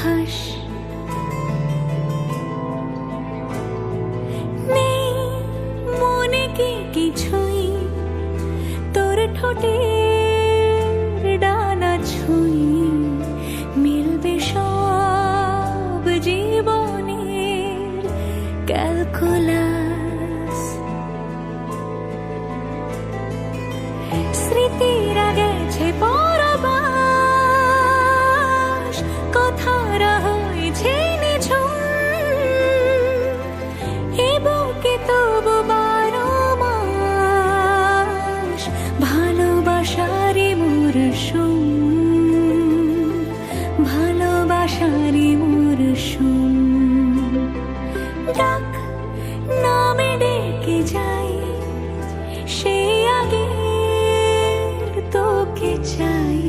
আভাস নেই মনে কি কিছুই তোর ঠোঁটের ডানা ছুঁই মিলবে সব জীবনের ক্যালকুলাস স্মৃতিরা গেছে পরবাস কথারা হয়েছে নিঝুম এ বুকে তবু 12 মাস ভালোবাসারই মরশুম ভালোবাসারই মরশুম ডাক নামে ডেকে যাই সে আগে তোকে চাই